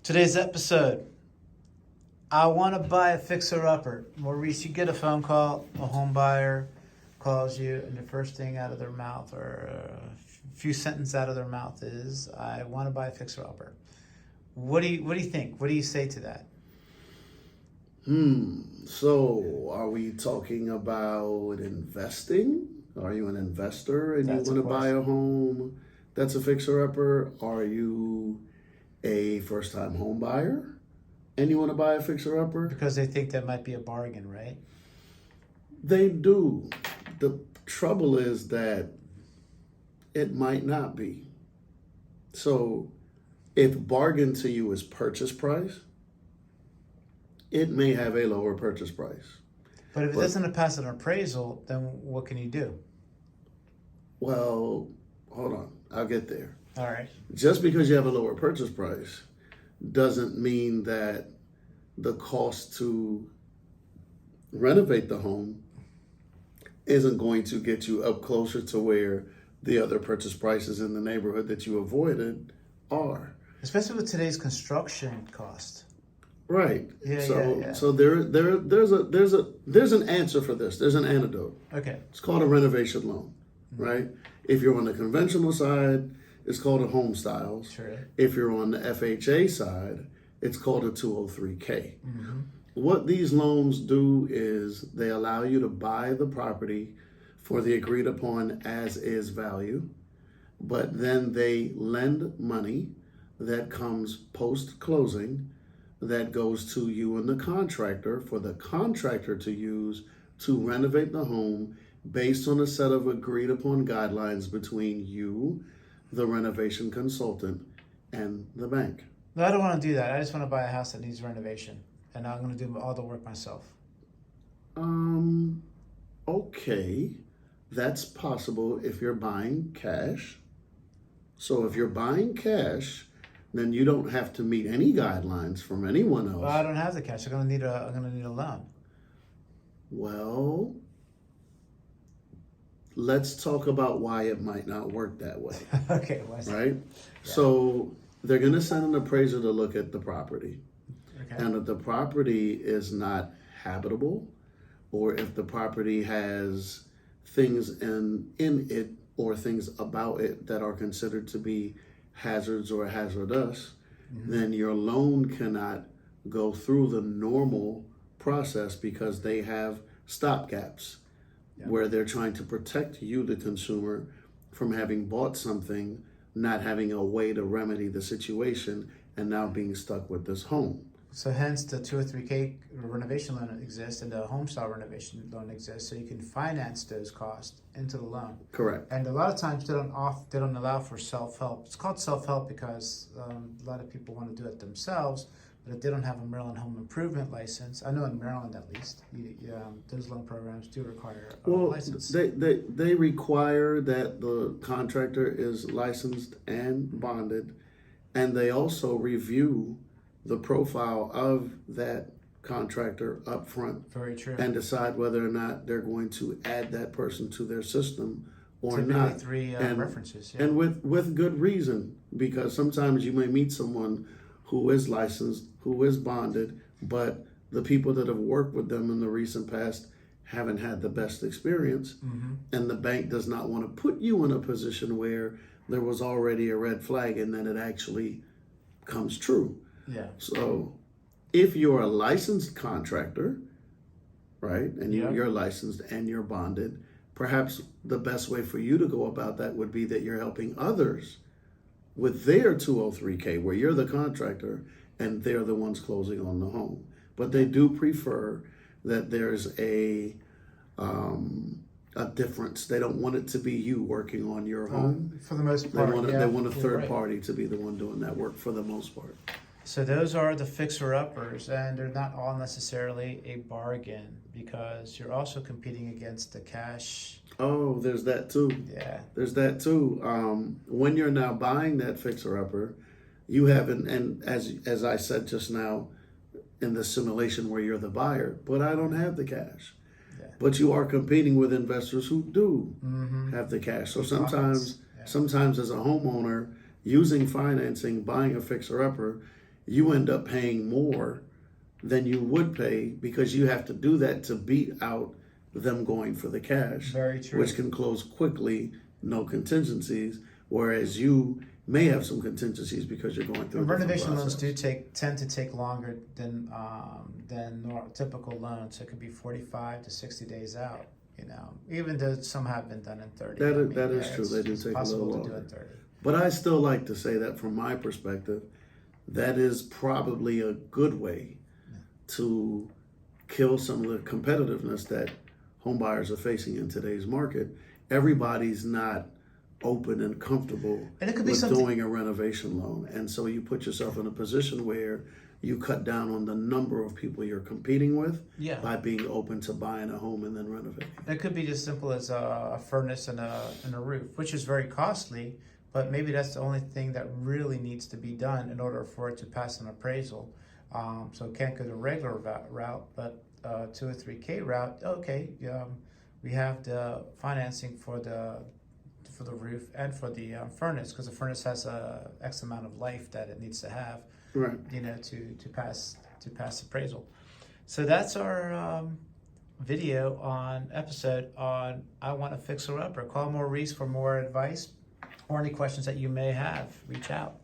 Today's episode, I want to buy a fixer-upper. Maurice, you get a phone call, a home buyer calls you, and the first thing out of their mouth, or a few sentences out of their mouth is, I want to buy a fixer-upper. What do you think? What do you say to that? So are we talking about investing? Are you an investor and That's you a want to buy a home that's a fixer-upper? Are you a first-time home buyer and you want to buy a fixer-upper? Because they think that might be a bargain, right? They do. The trouble is that it might not be. So if bargain to you is purchase price, it may have a lower purchase price. But if it doesn't pass an appraisal, then what can you do? Well, hold on. I'll get there. All right. Just because you have a lower purchase price doesn't mean that the cost to renovate the home isn't going to get you up closer to where the other purchase prices in the neighborhood that you avoided are. Especially with today's construction cost. Right. Yeah. So there's an answer for this. There's an antidote. Okay. It's called a renovation loan, right? If you're on the conventional side, it's called a home styles. Sure. If you're on the FHA side, it's called a 203K. What these loans do is they allow you to buy the property for the agreed upon as is value, but then they lend money that comes post closing that goes to you and the contractor for the contractor to use to renovate the home based on a set of agreed upon guidelines between you, the renovation consultant, and the bank. No, I don't want to do that. I just want to buy a house that needs renovation, and I'm going to do all the work myself. Okay, that's possible if you're buying cash. So if you're buying cash, then you don't have to meet any guidelines from anyone else. Well, I don't have the cash. I'm going to need a loan. Well, let's talk about why it might not work that way. Okay. Right? Yeah. So they're going to send an appraiser to look at the property. Okay. And if the property is not habitable, or if the property has things in it or things about it that are considered to be hazards or hazardous, then your loan cannot go through the normal process because they have stopgaps where they're trying to protect you, the consumer, from having bought something, not having a way to remedy the situation, and now being stuck with this home. So hence the 203K renovation loan exists and the home style renovation loan exists, so you can finance those costs into the loan. Correct. And a lot of times they don't allow for self-help. It's called self-help because a lot of people want to do it themselves, but if they don't have a Maryland Home Improvement license, I know in Maryland at least, those loan programs do require a license. They require that the contractor is licensed and bonded, and they also review the profile of that contractor up front. Very true. And decide whether or not they're going to add that person to their system or Typically not. 3 references. Yeah. And with good reason, because sometimes you may meet someone who is licensed, who is bonded, but the people that have worked with them in the recent past haven't had the best experience. And the bank does not want to put you in a position where there was already a red flag and then it actually comes true. Yeah. So if you're a licensed contractor, right, and you're licensed and you're bonded, perhaps the best way for you to go about that would be that you're helping others with their 203K, where you're the contractor and they're the ones closing on the home. But they do prefer that there's a difference. They don't want it to be you working on your home. For the most part, They want a third party to be the one doing that work for the most part. So those are the fixer-uppers, and they're not all necessarily a bargain because you're also competing against the cash. Oh, there's that too. Yeah. There's that too. When you're now buying that fixer-upper, you haven't, and as I said just now, in the simulation where you're the buyer, but I don't have the cash. Yeah. But you are competing with investors who do have the cash. So sometimes as a homeowner, using financing, buying a fixer-upper, you end up paying more than you would pay because you have to do that to beat out them going for the cash. Very true. Which can close quickly, no contingencies, whereas you may have some contingencies because you're going through a different Renovation loans process. tend to take longer than typical loans. It could be 45 to 60 days out. You know, even though some have been done in 30. That is true. They do it's take a possible little to do longer. in 30. But I still like to say that from my perspective, that is probably a good way to kill some of the competitiveness that home buyers are facing in today's market. Everybody's not open and comfortable And it could be with something. doing a renovation loan. And so you put yourself in a position where you cut down on the number of people you're competing with Yeah. by being open to buying a home and then renovating. It could be as simple as a furnace and a roof, which is very costly, but maybe that's the only thing that really needs to be done in order for it to pass an appraisal. So it can't go the regular route, but 203K route, okay, we have the financing for the roof and for the furnace, because the furnace has a X amount of life that it needs to have, Right. you know, to pass appraisal. So that's our episode on I Want a Fixer Upper. Call Maurice for more advice or any questions that you may have. Reach out.